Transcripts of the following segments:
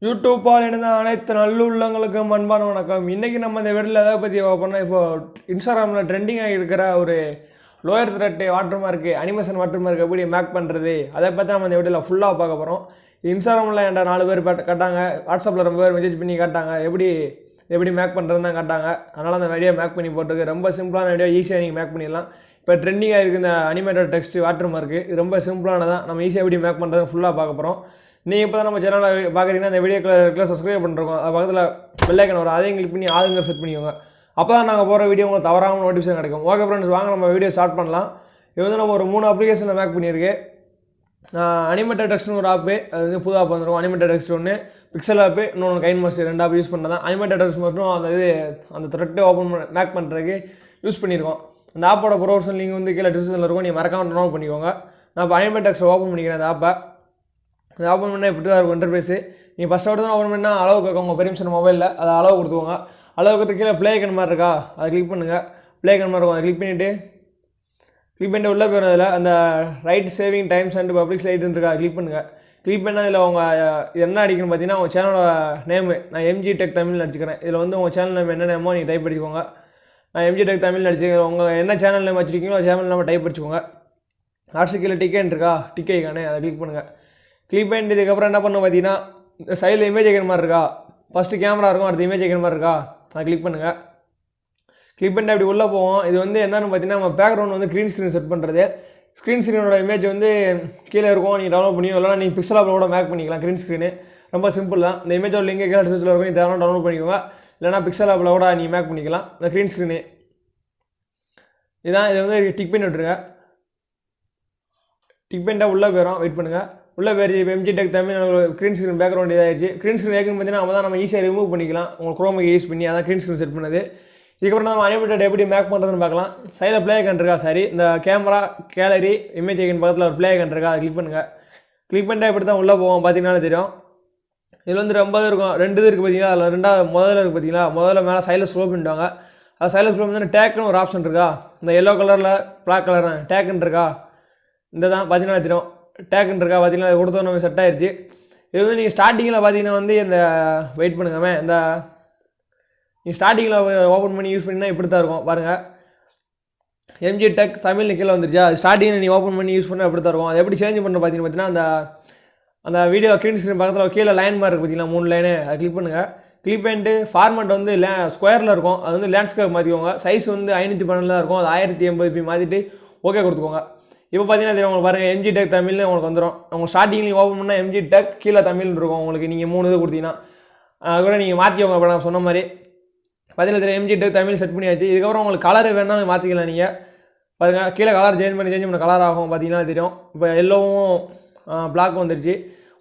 யூடியூப்பால் இணைந்த அனைத்து நல்லுள்ளங்களுக்கும் அன்பான வணக்கம். இன்றைக்கி நம்ம இந்த வீடியோவில் எதை பற்றி பார்ப்போம்னா, இப்போது இன்ஸ்டாகிராமில் ட்ரெண்டிங்காக இருக்கிற ஒரு lower thread water mark animation water mark எப்படி மேக் பண்ணுறது, அதை பற்றி நம்ம இந்த வீடியோவில் ஃபுல்லாக பார்க்க போகிறோம். இன்ஸ்டாகிராமில் என்கிட்ட 4 பேர் கேட்டாங்க, வாட்ஸ்அப்பில் ரொம்ப பேர் மெசேஜ் பண்ணி கேட்டாங்க, எப்படி மேக் பண்ணுறதுன்னு தான் கேட்டாங்க. அதனால் அந்த வீடியோ மேக் பண்ணி போட்டுருக்கு. ரொம்ப சிம்பிளான வீடியோ, ஈஸியாக நீங்கள் மேக் பண்ணிடலாம். இப்போ ட்ரெண்டிங்காக இருக்குது இந்த அனிமேட்டட் டெக்ஸ்ட் வாட்டர் மார்க்கு, இது ரொம்ப சிம்பிளானதான். நம்ம ஈஸியாக எப்படி மேக் பண்ணுறது ஃபுல்லாக பார்க்க போகிறோம். நீங்கள் இப்போ தான் நம்ம சேனலில் பார்க்குறீங்கன்னா இந்த வீடியோக்கில் சப்ஸ்கிரைப் பண்ணிருக்கோம். அது பக்கத்தில் பெல் ஐக்கன் வரும், அதையும் கிளிக் பண்ணி ஆளுங்க செட் பண்ணிக்கோங்க. அப்போ தான் நாங்கள் போகிற வீடியோ உங்களுக்கு தவறாமல் நோட்டிஃபிகேஷன் கிடைக்கும். ஓகே ஃப்ரெண்ட்ஸ், வாங்க நம்ம வீடியோ ஸ்டார்ட் பண்ணலாம். இது வந்து நம்ம ஒரு 3 அப்ளிகேஷனில் மேக் பண்ணியிருக்கு. அனிமேட்டட் டெக்ஸ்ட்னு ஒரு ஆப்பு, அது வந்து புது ஆப் வந்துடும். அனிமேட்டட் டெக்ஸ்ட் ஒன்று, பிக்சல் ஆப்பு, இன்னொன்று கைன்மாஸ்டர், 2 ஆப் யூஸ் பண்ணதான். அனிமேட்டட் டெக்ஸ்ட் மட்டும் அந்த த்ரெட்டை ஓப்பன் மேக் பண்ணுறதுக்கு யூஸ் பண்ணியிருக்கோம். அந்த ஆப்போட ப்ரௌசர் லிங்க் வந்து கீழே டிஸ்கிரிப்ஷனில் இருக்கும், நீங்கள் மறக்காம டவுன்லோட் பண்ணிக்கோங்க. நான் இப்போ அனிமேட்டட் டெக்ஸ்ட் ஓப்பன் பண்ணிக்கிறேன். அந்த ஆப்பை அதை ஓப்பன் பண்ணால் இப்படி தான் இருக்கும் இன்டர்ஃபேஸு. நீங்கள் ஃபஸ்ட் தான் ஓப்பன் பண்ணால் அளவு கேட்கும் உங்கள் பெர்மிஷன் மொபைலில், அதை அளவு கொடுத்துக்கோங்க. அளவு கொடுத்து கீழே ப்ளே ஐக்கன் மாதிரி இருக்கா, அதை கிளிக் பண்ணுங்கள். ப்ளே ஐக்கன் மாதிரி இருக்கும், அதை கிளிக் பண்ணிவிட்டு உள்ளே போயிடும். அதில் அந்த right saving times and public ஸ்லைட்னு இருக்கா, கிளிக் பண்ணுங்கள். கிளிக் பண்ணால் இதில் உங்கள் என்ன அடிக்கணும்னு பார்த்தீங்கன்னா உங்கள் சேனலோட நேமு, நான் எம்ஜி டெக் தமிழ்னு அடிச்சுக்கிறேன். இதில் வந்து உங்கள் சேனல் நேம் என்ன நேமோ நீங்கள் டைப் அடிச்சுக்கோங்க. நான் எம்ஜி டெக் தமிழ்னு அடிச்சுக்கிறேன். உங்கள் என்ன சேனல் நேம் வச்சுருக்கீங்களோ சேனல் நேம் டைப் அடிச்சுக்கோங்க. லாஸ்ட்டு கீழே டிக்கெட் இருக்கா, டிக்கெட் ஐக்கானே, அதை கிளிக் பண்ணுங்கள். கிளிக் பண்ணிட்டதுக்கப்புறம் என்ன பண்ணணும் பார்த்தீங்கன்னா, இந்த சைடில் இமேஜ் ஐக்கன் மாதிரி இருக்கா, ஃபஸ்ட்டு கேமரா இருக்கும், அடுத்து இமேஜ் ஐக்கன் மாதிரி இருக்கா, அதை கிளிக் பண்ணுங்கள். கிளிக் பண்ணிட்டு அப்படி உள்ளே போவோம். இது வந்து என்னென்னு பார்த்தீங்கன்னா, நம்ம பேக்ரவுண்ட் வந்து க்ரீன் ஸ்க்ரீன் செட் பண்ணுறது. ஸ்க்ரீன் ஸ்க்ரீனோட இமேஜ் வந்து கீழே இருக்கும், நீங்கள் டவுன்லோட் பண்ணியோ இல்லைனா நீங்கள் Pixellap Pro கூட மேக் பண்ணிக்கலாம். க்ரீன் ஸ்க்ரீனு ரொம்ப சிம்பிள் தான். இந்த இமேஜோட லிங்க் கீழே டிஸ்கிரிப்ஷனில் இருக்கும், நீங்கள் தேவையான டவுன்லோட் பண்ணிக்கோங்க. இல்லைனா Pixellap Pro கூட நீங்கள் மேக் பண்ணிக்கலாம். இந்த க்ரீன் ஸ்க்ரீனு இதுதான். இதை வந்து டிக் பண்ணி விட்டுருங்க. டிக் பண்ணிட்டா உள்ளே போயிடும், வெயிட் பண்ணுங்கள். உள்ளே போயிடுச்சு. இப்போ MG tech Tamil green screen background இதாகிடுச்சு. க்ரீன் ஸ்க்ரீன் ஏற்கனவே பார்த்தீங்கன்னா நம்ம ஈஸியாக ரிமூவ் பண்ணிக்கலாம், உங்களுக்கு குரோமுக்கு யூஸ் பண்ணி. அதான் க்ரீன் ஸ்க்ரீன் செட் பண்ணது. இதுக்கப்புறம் நம்ம அனிமேட்டட் எப்படி மேக் பண்ணுறதுன்னு பார்க்கலாம். சைடில் ப்ளே ஐக்கன் இருக்கா, சரி இந்த கேமரா கேலரி இமேஜ் ஐக்கன் பக்கத்தில் ஒரு ப்ளே ஐக்கன் இருக்கா, அதை கிளிக் பண்ணுங்கள். கிளிக் பண்ணிட்டா இப்படி தான் உள்ளே போவோம். பார்த்தீங்கன்னா தெரியும், இதில் வந்து ரொம்ப இருக்கும், 2 இது இருக்குது பார்த்தீங்களா. அதில் ரெண்டாவது முதல்ல இருக்குது பார்த்தீங்களா, முதல்ல மேலே சைடில் ஸ்லோ பண்ணிட்டாங்க. அது சைடில் ஸ்லோ பண்ணி டேக்குன்னு ஒரு ஆப்ஷன் இருக்கா, இந்த எல்லோ கலரில் பிளாக் கலர் டேக்குன்னு இருக்கா, இந்த தான் பார்த்தீங்கன்னா தெரியும் டேக்குன்னு இருக்கா. பார்த்தீங்கன்னா அது கொடுத்தோம், நம்ம செட் ஆயிடுச்சு. இது வந்து நீங்கள் ஸ்டார்டிங்கில் பார்த்தீங்கன்னா வந்து இந்த வெயிட் பண்ணுங்கமே, இந்த நீங்கள் ஸ்டார்டிங்கில் ஓப்பன் பண்ணி யூஸ் பண்ணினா இப்படி தான் இருக்கும் பாருங்கள். எம்ஜி டெக் தமிழ்னு கீழே வந்துருச்சா, ஸ்டார்டிங்கில் நீங்கள் ஓப்பன் பண்ணி யூஸ் பண்ணால் எப்படி தான் இருக்கும். அது எப்படி சேஞ்ச் பண்ணுற பார்த்தீங்கன்னா அந்த வீடியோ க்ரீன் ஸ்க்ரீன் பக்கத்தில் கீழே லைன் மாதிரி இருக்குது பார்த்தீங்கன்னா, 3 லைனு, அதை கிளிக் பண்ணுங்கள். கிளிக் பண்ணிட்டு ஃபார்மெட் வந்து ஸ்கொயரில் இருக்கும், அது வந்து லேண்ட்ஸ்கேப் மாற்றிக்கோங்க. சைஸ் வந்து 512 தான் இருக்கும், அது 1080p மாற்றிட்டு ஓகே கொடுத்துக்கோங்க. இப்போ பார்த்தீங்கன்னா தெரியும் உங்களுக்கு பாருங்கள், எம்ஜி டெக் தமிழ்னு உங்களுக்கு வந்துடும். உங்களுக்கு ஸ்டார்டிங்லேயும் ஓப்பன் பண்ணால் எம்ஜி டெக் கீழே தமிழ்னு இருக்கும். உங்களுக்கு நீங்கள் 3 இது கொடுத்தீங்கன்னா அது கூட நீங்கள் மாற்றிக்கோங்க. இப்போ நான் சொன்ன மாதிரி பார்த்தீங்கன்னா தெரியும் எம்ஜி டெக் தமிழ் செட் பண்ணியாச்சு. இதுக்கப்புறம் உங்களுக்கு கலர் வேணாலும் மாற்றிக்கலாம். நீங்கள் பாருங்கள், கீழே கலர் சேஞ்ச் பண்ண கலர் ஆகும். பார்த்தீங்கன்னா தெரியும், இப்போ எல்லோவும் பிளாக் வந்துருச்சு.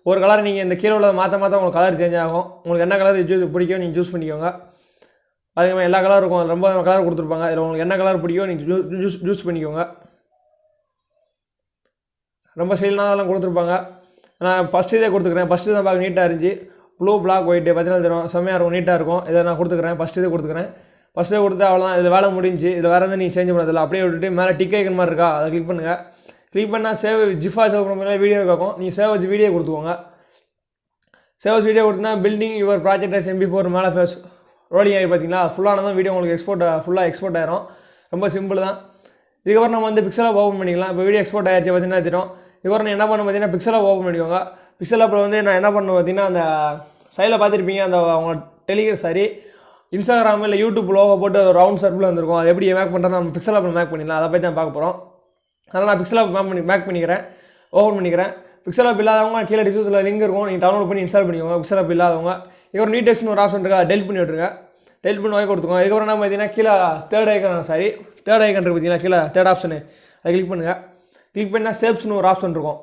ஒரு கலர் நீங்கள் இந்த கீழே உள்ளதை மாற்ற உங்களுக்கு கலர் சேஞ்ச் ஆகும். உங்களுக்கு என்ன கலர் பிடிக்கும் நீங்கள் சூஸ் பண்ணிக்கோங்க. பாருங்கள், எல்லா கலரும் இருக்கும், ரொம்ப கலர் கொடுத்துருப்பாங்க. இதில் உங்களுக்கு என்ன கலர் பிடிக்கும் நீங்கள் சூஸ் பண்ணிக்கோங்க. ரொம்ப ஸ்டைலாக அதெல்லாம் கொடுத்துருப்பாங்க. நான் ஃபஸ்ட்டு இதே கொடுத்துக்கிறேன். ஃபஸ்ட்டு தான் பார்க்க நீட்டாக இருந்துச்சு. ப்ளூ பிளாக் ஒயிட்டு பார்த்தீங்கன்னா தெரியும், செம்மையாக இருக்கும், நீட்டாக இருக்கும். இதை நான் கொடுத்துக்கிறேன். ஃபஸ்ட்டு இதே கொடுத்துக்கிறேன். ஃபஸ்ட்டு கொடுத்து அவ்வளோதான், இதில் வேலை முடிஞ்சு. இதில் வேறு எதுவும் நீங்கள் சேஞ்ச் பண்ணதில்லை. அப்படியே விட்டுட்டு மேலே டிக் ஐக்கன் மாதிரி இருக்கா, அதை கிளிக் பண்ணுங்கள். கிளிக் பண்ணால் சேவ் ஜிஃபா சேவ் பண்ண வீடியோ கேட்கும். நீங்கள் சேவ் வச்சு வீடியோ கொடுத்துக்கோங்க. சேவ் வச்சு வீடியோ கொடுத்தா பில்டிங் யுவர் ப்ராஜெக்ட் MP4 மேலே ஃபேஸ் ரோலிங் ஆகி பார்த்தீங்களா, ஃபுல்லானதான் வீடியோ உங்களுக்கு ஃபுல்லாக எக்ஸ்போர்ட் ஆயிரும். ரொம்ப சிம்பிள் தான். இதுக்கப்புறம் நம்ம வந்து Pixellap ஓப்பன் பண்ணிக்கலாம். இப்போ வீடியோ எக்ஸ்போர்ட் ஆகிடுச்சு பார்த்தீங்கன்னா தெரியும். இதுக்கப்புறம் என்ன பண்ணணும் பார்த்தீங்கன்னா Pixellap ஓப்பன் பண்ணிக்கோங்க. Pixellap வந்து நான் என்ன பண்ணணும் பார்த்தீங்கன்னா, அந்த சைடில் பார்த்துருப்பீங்க, அந்த அவங்க இன்ஸ்டாகிராம் இல்லை யூடியூப் லோகோ போட்டு ரவுண்ட் சர்க்கிள் வந்திருக்கும். அது எப்படி மேக் பண்ணுறது நம்ம Pixellap மேக் பண்ணிடலாம். அதை பற்றி தான் பார்க்க போகிறோம். அதனால் நான் Pixellap மேக் பண்ணிக்கிறேன், ஓப்பன் பண்ணிக்கிறேன். Pixellap இல்லாதவங்க கீழே டிஸ்கிரிப்ஷனில் லிங்க் இருக்கும், நீங்கள் டவுன்லோட் பண்ணி இன்ஸ்டால் பண்ணிக்கோங்க. Pixellap இல்லாதவங்க ஒரு நீ டெஸ்ட்னு ஒரு ஆப்ஷன் இருக்கா, டெலிட் பண்ணி விட்டுருங்க. டெலிட் பண்ணி ஓகே கொடுத்துக்கோங்க. இதுக்கப்புறம் என்ன பார்த்தீங்கன்னா கீழே தேர்ட் ஐக்கன் இருக்குது பார்த்தீங்கன்னா, கீழே தேர்ட் ஆப்ஷனு, அதை கிளிக் பண்ணுங்கள். கிளிக் பண்ணால் ஷேப்ஸ்னு ஒரு ஆப்ஷன் இருக்கும்,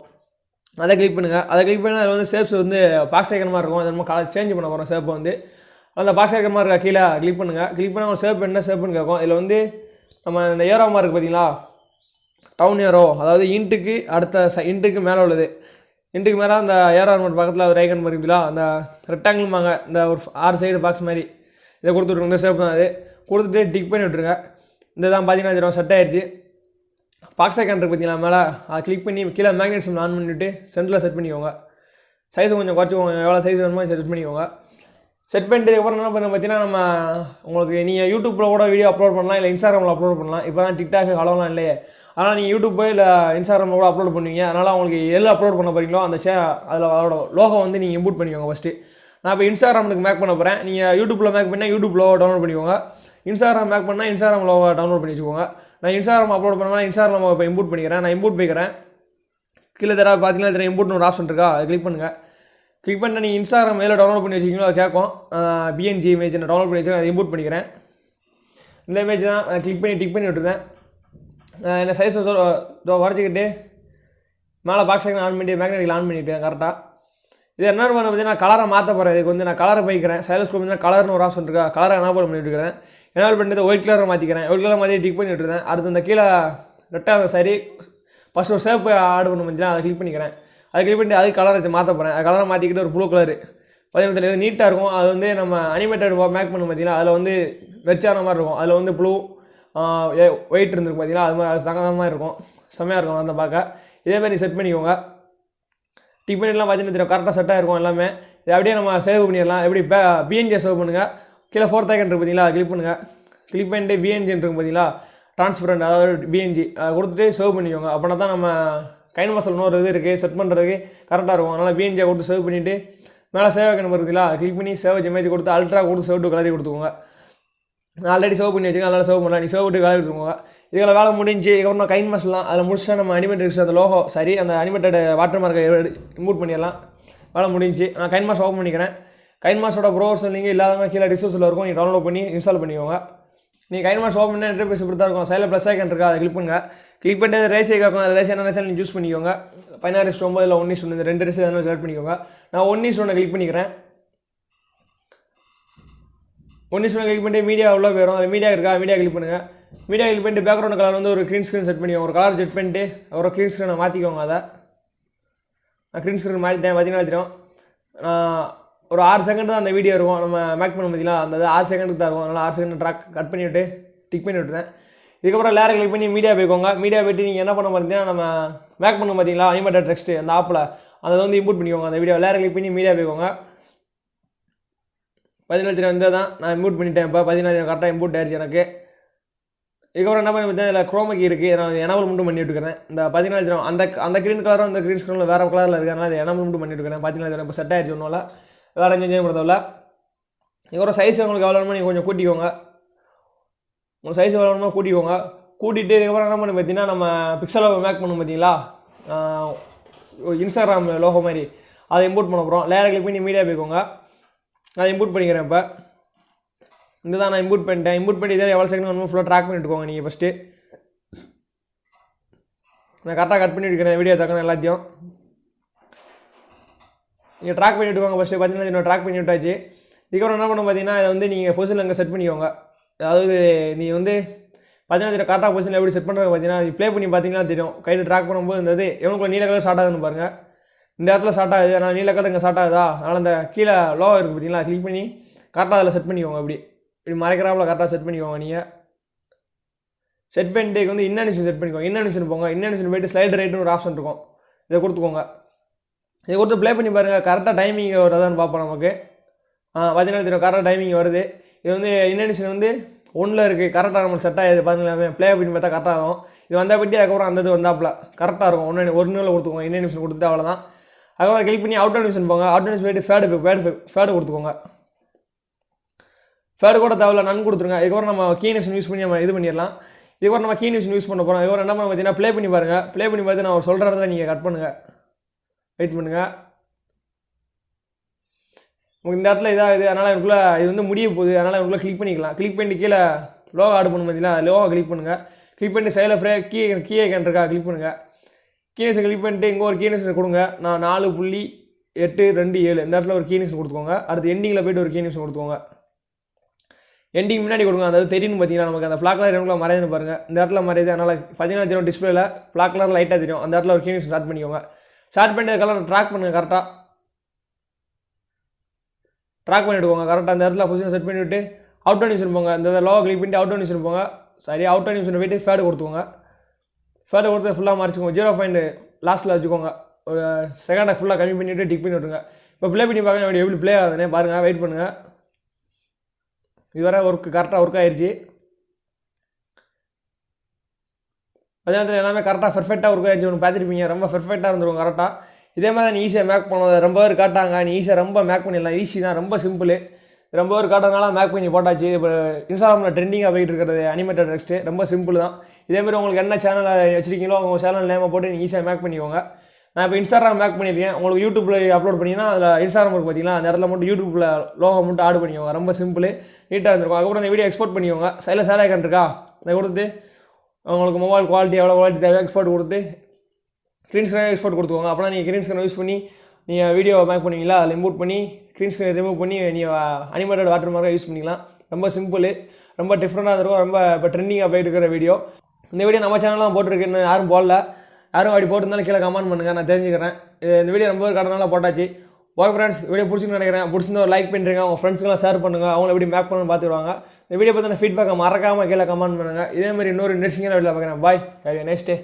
அதை கிளிக் பண்ணுங்கள். அதை கிளிக் பண்ணால் அதில் வந்து ஷேப்ஸ் வந்து பாக்ஸ் ஐக்கன் மாதிரி இருக்கும். அது நம்ம கலர் சேஞ்ச் பண்ண போகிறோம். ஷேப்பை வந்து அந்த பாக்ஸ் ஐக்கன் மாதிரி இருக்கா, கீழே கிளிக் பண்ணுங்கள். கிளிக் பண்ணால் ஒரு ஷேப் என்ன ஷேப்புன்னு கேட்கும். இதில் வந்து நம்ம இந்த ஏரோ மாதிரி இருக்குது பார்த்தீங்களா, டவுன் ஏரோ, அதாவது இன்ட்டுக்கு அடுத்த இன்ட்டுக்கு மேலே உள்ளது. இன்ட்டுக்கு மேலே அந்த ஏரோ பக்கத்தில் ஒரு ஐக்கன் மாதிரி இருக்குங்களா, அந்த ரெக்டாங்கிள்மாங்க, இந்த ஒரு 6 சைடு பாக்ஸ் மாதிரி, இதை கொடுத்துட்ருங்க. இந்த ஷேப் தான் அது. கொடுத்துட்டு டிக் பண்ணி விட்ருங்க. இந்த தான் பார்த்தீங்கன்னா செட் ஆயிடுச்சு. பாக்ஸ் ஐக்கன் இருக்குது பார்த்தீங்களா மேலே, அதை கிளிக் பண்ணி கீழே மேக்னெட் சிம்பிள் ஆன் பண்ணிவிட்டு சென்டரில் செட் பண்ணிக்கோங்க. சைஸ் கொஞ்சம் குறைச்சிக்கோங்க, எவ்வளோ சைஸ் வேணுமோ செட் பண்ணிக்கோங்க. செட் பண்ணிட்டதுக்கப்புறம் என்ன பண்ண பார்த்தீங்கன்னா, நம்ம உங்களுக்கு நீங்கள் யூடியூப்பில் கூட வீடியோ அப்லோட் பண்ணலாம், இல்லை இன்ஸ்டாகிராமில் அப்லோட் பண்ணலாம். இப்போ தான் டிக்டாக் ஹலோலாம் இல்லையே, அதனால் நீங்கள் யூடியூப்பு இல்லை இன்ஸ்டாகிராமில் கூட அப்லோட் பண்ணுவீங்க. அதனால் உங்களுக்கு எல்லாம் அப்லோட் பண்ண போகிறீங்களோ அந்த அதில் அதோட லோகோ வந்து நீங்கள் இம்போர்ட் பண்ணிக்கோங்க ஃபஸ்ட்டு. நான் இப்போ இன்ஸ்டாகிராமுக்கு மேக் பண்ண போகிறேன். நீங்கள் யூடியூப்பில் மேக் பண்ணால் யூடியூப் லோகோ டவுன்லோட் பண்ணிக்கோங்க. இன்ஸ்டாகிராம் மேக் பண்ணால் இன்ஸ்டாகிராம் லோகோ டவுன்லோட் பண்ணி வச்சுக்கோங்க. நான் இன்ஸ்டாகிராம் அப்லோட் பண்ணால் இன்ஸ்டாகிராம் இப்போ இம்போர்ட் பண்ணிக்கிறேன். நான் இம்போர்ட் போய்க்கிறேன். கீழே தர பார்த்தீங்கன்னா இம்போர்ட்னு ஒரு ஆப்ஷன் இருக்கா, அதை கிளிக் பண்ணுங்கள். கிளிக் பண்ணிட்டு நீங்கள் இன்ஸ்டாகிராம் எதில் டவுன்லோட் பண்ணி வச்சிங்களோ அதை கேட்கும். பிஎன்ஜி இமேஜ் நான் டவுன்லோட் பண்ணி வச்சுருக்கேன், அதை இம்போர்ட் பண்ணிக்கிறேன். இந்த இமேஜ் தான் நான் டிக் பண்ணி விட்டுருந்தேன். என்ன சைஸை வரைச்சிக்கிட்டு மேலே பாக்ஸ் ஆன் பண்ணிட்டு மேக்னெட்டிக் ஆன் பண்ணிவிட்டேன் கரெக்டாக. இது என்ன பண்ண பார்த்தீங்கன்னா கலரை மாற்ற போகிறேன். இதுக்கு வந்து நான் கலரை போய்க்கிறேன். சைலஸ்கோப் வந்து கலர்னு ஒரு ஆப்ஷன் இருக்கா, கலரை எனேபிள் பண்ணிட்டு இருக்கிறேன். எனேபிள் பண்ணிட்டு ஒயிட் கலரை மாற்றிக்கிறேன். ஒயிட் கலர் மாற்றி டிக் பண்ணி விட்டுருந்தேன். அடுத்து இந்த கீழே ரெட்டாக சரி ஃபஸ்ட் ஒரு ஷேப் ஆட் பண்ண பார்த்தீங்கன்னா அதை கிளிக் பண்ணிக்கிறேன். அதை கிளிக் பண்ணிட்டு அதுக்கு கலரை வச்சு மாற்ற போகிறேன். கலரை மாற்றிக்கிட்டு ஒரு ப்ளூ கலர் பார்த்தீங்கன்னா நீட்டாக இருக்கும். அது வந்து நம்ம அனிமேட்டட் மேக் பண்ண பார்த்தீங்கன்னா அதில் வந்து வெறிச்சான மாதிரி இருக்கும். அதில் வந்து ப்ளூ ஒயிட் இருந்திருக்கும் பார்த்தீங்கன்னா அது மாதிரி அது தகுந்த மாதிரி இருக்கும், செம்மையாக இருக்கும் அந்த பார்க்க. இதேமாதிரி செட் பண்ணிக்கோங்க. டிக் பண்ணிட்டுலாம் பார்த்தீங்கன்னா தெரியும் கரெக்டாக செட்டாக இருக்கும் எல்லாமே. இதை அப்படியே நம்ம சேவ் பண்ணிடலாம். எப்படி பிஎன்ஜியை சேவ் பண்ணுங்கள். கீழே 4th ஐக்கன் இருக்குது பார்த்தீங்களா, கிளிக் பண்ணுங்கள். கிளிக் பண்ணிட்டு பிஎன்ஜி இருக்கும் பார்த்தீங்களா, டிரான்ஸ்பரண்ட், அதாவது பிஎன்ஜி அதை கொடுத்துட்டு சேவ் பண்ணிக்கோங்க. அப்படின்னா தான் நம்ம கைன்மாஸ்டர் இன்னொரு இது இருக்குது செட் பண்ணுறதுக்கு கரெக்டாக இருக்கும். அதனால் பிஎன்ஜியை கொடுத்து சேவ் பண்ணிவிட்டு மேலே சேவ் ஐக்கன் இருக்குதுங்களா, கிளிக் பண்ணி சேவ் இமேஜ் கொடுத்து அல்ட்ரா கொடுத்து சேவ் டு கலரி கொடுத்துக்கோங்க. நான் ஆல்ரெடி சேவ் பண்ணி வச்சுக்கேன், அதனால் சேவ் பண்ணலாம். நீ சேவ் விட்டு கலரி கொடுத்துக்கோங்க. இதில் வேலை முடிஞ்சு இதுக்கப்புறம் கைன்மாஸ்டர்லாம் அதில் முடிச்சா நம்ம அனிமேட்டட் அந்த லோகோ சரி அந்த அனிமேட்டட் வாட்டர் மார்க்கை இம்போர்ட் பண்ணிடலாம். வேலை முடிஞ்சு நான் கைன்மாஸ்டர் ஓப்பன் பண்ணிக்கிறேன். கைன்மாஸ்டரோட ப்ரௌசர் நீங்கள் இல்லாதவங்க கீழே டிஸ்கிரிப்ஷனில் இருக்கும், நீங்கள் டவுன்லோட் பண்ணி இன்ஸ்டால் பண்ணிக்கோங்க. நீங்கள் கைன்மாஸ்டர் ஓப்பன் பண்ணால் இன்டர்ஃபேஸ் இப்படி தான் இருக்கும். சைடில் ப்ளஸ் ஐக்கன் இருக்கா, அதை கிளிக் பண்ணுங்கள். கிளிக் பண்ணிட்டு ரேஷியோ கேட்கும், அந்த ரேஷியோ என்ன ரேஷியோ நீங்கள் சூஸ் பண்ணிக்கோங்க. 16:9 இல்லை 1:1 இந்த 2 ரேஷியோ எதனா செலக்ட் பண்ணிக்கோங்க. நான் 1:1 கிளிக் பண்ணிக்கிறேன். 1:1 கிளிக் பண்ணிட்டு மீடியா உள்ள போயிடும். அது மீடியா இருக்கா, மீடியா கிளிக் பண்ணுங்கள். மீடியா கிளிக் பண்ணிட்டு பேக்ரவுண்ட் கலர் வந்து ஒரு க்ரீன் ஸ்க்ரீன் செட் பண்ணிக்கோங்க. ஒரு கலர் செட் பண்ணிட்டு ஒரு க்ரீன் ஸ்க்ரீனை மாற்றிக்கோங்க. அதை நான் க்ரீன் ஸ்க்ரீன் மாற்றிட்டேன். பார்த்தீங்கன்னா தெரியும் ஒரு 6 செகண்ட் தான் அந்த வீடியோ இருக்கும். நம்ம மேக் பண்ண பார்த்தீங்களா, அந்த 6 செகண்டுக்கு தான் இருக்கும். அதனால் 6 செகண்ட் ட்ராக் கட் பண்ணிவிட்டு டிக் பண்ணி விட்டுருந்தேன். இதுக்கப்புறம் லேரை கிளிக் பண்ணி மீடியா போய்க்கோங்க. மீடியா போய்ட்டு நீங்கள் என்ன பண்ண பார்த்தீங்கன்னா நம்ம மேக் பண்ண பார்த்தீங்களா அனிமேட்டட் டெக்ஸ்ட் அந்த ஆப்பில் அதை வந்து இம்போர்ட் பண்ணிக்கோங்க. அந்த வீடியோ லேரை கிளிக் பண்ணி மீடியா போய்க்கோங்க. 17 வந்து தான் நான் இம்போர்ட் பண்ணிட்டேன். இப்போ 17 கரெக்டாக இம்போர்ட் ஆயிடுச்சு எனக்கு. இதுக்கப்புறம் என்ன பண்ணி பார்த்தீங்கன்னா இதில் குரோமக்கி இருக்குது, நான் எனபிள் மட்டும் பண்ணி விட்டுக்கிறேன். இந்த 17 அந்த க்ரீன் கலரும் அந்த க்ரீன் ஸ்க்ரீனில் வேறு கலரில் இருக்கிறதுனால அதை எனபிள் மட்டும் பண்ணி விட்டுக்கிறேன். 17 இப்போ செட் ஆகிடுச்சு ஒன்றும் வேறு எங்கேயும் பண்ணுறதில்ல. இதுக்கப்புறம் சைஸ் உங்களுக்கு எவ்வளோ வேணுமோ நீங்கள் கொஞ்சம் கூட்டிக்கோங்க. உங்கள் சைஸ் எவ்வளோ வேணுமோ கூட்டிக்கோங்க. கூட்டிகிட்டு இதுக்கப்புறம் என்ன பண்ணி பார்த்தீங்கன்னா நம்ம பிக்சலாப் மேக் பண்ணணும் பார்த்தீங்களா, இன்ஸ்டாகிராம் லோகோ மாதிரி அதை இம்போர்ட் பண்ண போகிறோம். லேரை கிளிக் பண்ணி மீடியா போய்க்கோங்க. அதை இம்போர்ட் பண்ணிக்கிறேன். இப்போ இந்த தான் நான் இம்போர்ட் பண்ணிட்டேன். இம்போர்ட் பண்ணி இதை எவ்வளோ செகண்ட் வேணுமோ ஃபுல்லாக ட்ராக் பண்ணிட்டுக்கோங்க. நீங்கள் ஃபஸ்ட்டு நான் கரெக்டாக கட் பண்ணி விட்டுக்கிறேன் வீடியோ தக்கணும் எல்லாத்தையும். நீங்கள் ட்ராக் பண்ணி விட்டுக்கோங்க. ஃபஸ்ட்டு 17 ட்ராக் பண்ணி விட்டாச்சு. இதுக்கப்புறம் என்ன பண்ண பார்த்தீங்கன்னா இதை வந்து நீங்கள் பொசிஷன் அங்கே செட் பண்ணிக்கோங்க. அதாவது நீங்கள் வந்து 17 கரெக்டாக பொசிஷன் எப்படி செட் பண்ணுறது பார்த்தீங்கன்னா ப்ளே பண்ணி பார்த்தீங்கன்னா தெரியும். கையில் ட்ராக் பண்ணும்போது இந்த இது எவனுக்குள்ள நீல கலர் ஸ்டார்ட் ஆகுதுன்னு பாருங்கள். இந்த இடத்துல ஸ்டார்ட் ஆகுது, ஆனால் நீல கலர் இங்கே ஸ்டார்ட் ஆகுதா, அதனால் அந்த கீழே லோ இருக்குது பார்த்தீங்களா, கிளிக் பண்ணி கரெக்டாக அதில் செட் பண்ணிக்கோங்க. இப்படி மறைக்கிறாப்புல கரெக்டாக செட் பண்ணிக்கோங்க. நீங்கள் செட் பண்ணிட்டு வந்து இன்னனிஷன் செட் பண்ணிக்கோங்க. இன்னனிஷன் போங்க. இன்னனிஷன் போய்ட்டு ஸ்லைட் ரைட்னு ஒரு ஆப்ஷன் இருக்கும், இதை கொடுத்துக்கோங்க. இதை கொடுத்து ப்ளே பண்ணி பாருங்கள். கரெக்டாக டைமிங் வருதான்னு பார்ப்போம். நமக்கு 17 தெரியும் கரெக்டாக டைமிங் வருது. இது வந்து இன்னனிஷன் வந்து 1ல் இருக்குது, கரெக்டாக நம்மளுக்கு செட் ஆகிடுது. பார்த்தீங்களாமே ப்ளே பண்ணி பார்த்தா கரெக்டாக ஆகும். இது வந்தால் பற்றி அதுக்கப்புறம் அந்த இது வந்தாப்பில் கரெக்டாக இருக்கும். ஒன்று கொடுத்துக்கோங்க. இன்னனிஷன் கொடுத்துட்டு அவ்வளோதான். அதுக்கப்புறம் கிளிக் பண்ணி அவுட் அனிமேஷன் போங்க. அவுட் அனிமேஷன் போய்ட்டு ஃபேடு கொடுத்துக்கோங்க. ஃபேடு கூட தேவையில்ல, நன் கொடுத்துருங்க. இதுக்கப்புறம் நம்ம கீனிஷன் யூஸ் பண்ணி நம்ம இது பண்ணிடலாம். இதுக்கப்புறம் நம்ம கீனிஷன் யூஸ் பண்ண போகிறோம். இதுக்கப்புறம் என்ன பண்ண பார்த்தீங்கன்னா ப்ளே பண்ணி பாருங்கள். ப்ளே பண்ணி பார்த்து நான் சொல்கிற இடத்துல நீங்கள் கட் பண்ணுங்கள், வெயிட் பண்ணுங்கள். உங்களுக்கு இந்த இடத்துல இதாகுது, அதனால் எனக்குள்ளே இது வந்து முடிய போகுது, அதனால் எனக்குள்ளே கிளிக் பண்ணிக்கலாம். கிளிக் பண்ணிட்டு கீழே லோகோ ஆட் பண்ண பார்த்தீங்களா, லோகோ கிளிக் பண்ணுங்கள். கிளிக் பண்ணிட்டு சைடில் கீ ஐக்கன் இருக்கா, கிளிக் பண்ணுங்கள். கீனேஷன் கிளிக் பண்ணிட்டு இங்கே ஒரு கீனேஷன் கொடுங்க. நான் 4.827 இந்த இடத்துல ஒரு கீனேஷன் கொடுத்துக்கோங்க. அடுத்து எண்டிங்கில் போய்ட்டு ஒரு கீனேஷன் கொடுத்துக்கோங்க. எண்டிங் முன்னாடி கொடுங்க. அதாவது தெரியும் பார்த்தீங்கன்னா நமக்கு அந்த பிளாக் கலர் எனக்குள்ள மறையுதுன்னு பாருங்கள். இந்த இடத்துல மறையுது, அதனால் 17 தெரியும் டிஸ்பிளேல பிளாக் கலர் லைட்டாக தெரியும். அந்த இடத்துல ஒரு கீனேஷன் ஸ்டார்ட் பண்ணிக்கோங்க. ஸ்டார்ட் பண்ணிட்டு கலர் ட்ராக் பண்ணுங்கள். கரெக்டாக ட்ராக் பண்ணிவிடுவோங்க. கரெக்டாக அந்த இடத்துல பொசிஷன் செட் பண்ணிவிட்டு அவுட் அனிமேஷன் போங்க. இந்த லோகோ கிளிக் பண்ணிட்டு அவுட் அனிமேஷன் போங்க. சரி, அவுட் அனிமேஷன் போய்ட்டு ஃபேடு கொடுத்துக்கோங்க. ஃபேடு கொடுத்து ஃபுல்லாக மறைச்சிக்கோங்க. 0 பாயிண்ட் லாஸ்ட்டில் வச்சுக்கோங்க. செகண்டாக ஃபுல்லாக கம்மி பண்ணிவிட்டு டிக் பண்ணி விட்ருங்க. இப்போ ப்ளே பண்ணி பார்க்க எப்படி ப்ளே ஆகுதுன்னே பாருங்கள், வெயிட் பண்ணுங்கள். இதுவரை கரெக்டாக ஒர்க் ஆயிடுச்சு. அதே நேரத்தில் எல்லாமே கரெக்டாக பெர்ஃபெக்டாக ஒர்க் ஆயிடுச்சு. ஒன்று பார்த்துருப்பீங்க, ரொம்ப பெர்ஃபெக்டாக இருந்துருக்கும் கரெக்டாக. இதே மாதிரி நீ ஈஸியாக மேக் பண்ணுவோம். ரொம்ப பேர் காட்டாங்க, நீ ஈஸியாக ரொம்ப மேக் பண்ணிடலாம். ஈஸி தான், ரொம்ப சிம்பிள். ரொம்ப பேர் காட்டுறதுனால மேக் பண்ணி போட்டாச்சு. இப்போ இன்ஸ்டாகிராமில் ட்ரெண்டிங்காக போயிட்டு இருக்கிறது அனிமேட்டட் டெக்ஸ்ட்டு ரொம்ப சிம்பிள் தான். இதேமாதிரி உங்களுக்கு என்ன சேனல் வச்சிருக்கீங்களோ உங்கள் சேனல் நேமை போட்டு நீங்கள் ஈஸியாக மேக் பண்ணிக்கோங்க. நான் இப்போ இன்ஸ்டாகிராம் மேக் பண்ணியிருக்கேன். உங்களுக்கு யூடியூப்பில் அப்லோட் பண்ணிங்கன்னா அதில் இன்ஸ்டாகிராம் இருக்குது பார்த்தீங்கன்னா, அந்த இடத்துல மட்டும் யூடியூப்பில் லோகோ மட்டும் ஆட் பண்ணிக்கோங்க. ரொம்ப சிம்பிள், நீட்டாக இருந்திருக்கும். அதுக்கப்புறம் இந்த வீடியோ எக்ஸ்போர்ட் பண்ணிக்கோங்க. சைடில் ஷேர் ஐக்கான் இருக்கா, அதை கொடுத்து உங்களுக்கு மொபைல் குவாலிட்டி எவ்வளோ குவாலிட்டி தேவை எக்ஸ்போர்ட் கொடுத்து க்ரீன் ஸ்க்ரீன் எக்ஸ்போர்ட் கொடுத்துக்கோங்க. அப்புறம் நீங்கள் க்ரீன் ஸ்க்ரீன் யூஸ் பண்ணி நீங்கள் வீடியோ மேக் பண்ணுவீங்களா, அதில் இம்போர்ட் பண்ணி க்ரீன் ஸ்க்ரீன் ரிமூவ் பண்ணி நீங்கள் அனிமேட்டட் வாட்டர் மார்க்காக யூஸ் பண்ணிக்கலாம். ரொம்ப சிம்பிள், ரொம்ப டிஃப்ரெண்ட்டாக இருக்கும். ரொம்ப இப்போ ட்ரெண்டிங்காக போயிட்டு இருக்கிற வீடியோ. இந்த வீடியோ நம்ம சேனல் தான் போட்டிருக்கேன்னு யாரும் போடல. யாரும் அப்படி போட்டிருந்தாலும் கீழே கமெண்ட் பண்ணுங்கள், நான் தெரிஞ்சுக்கிறேன். இந்த வீடியோ ரொம்ப கடனால போட்டாச்சு. ஓகே ஃப்ரெண்ட்ஸ், வீடியோ பிடிச்சின்னு நினைக்கிறேன். பிடிச்சிருந்தா ஒரு லைக் பண்ணுறீங்க, உங்கள் ஃப்ரெண்ட்ஸ்க்கெல்லாம் ஷேர் பண்ணுங்கள். அவங்கள எப்படி மேக் பண்ணணும்னு பார்த்துருவாங்க. இந்த வீடியோ பற்றின ஃபீட்பேக்கை மறக்காமல் கீழே கமெண்ட் பண்ணுங்கள். இதேமாதிரி இன்னொரு இன்ட்ரெஸ்டிங்கான வீடியோ பார்க்குறேன். பாய், ஹேவ் எ நைஸ் டே.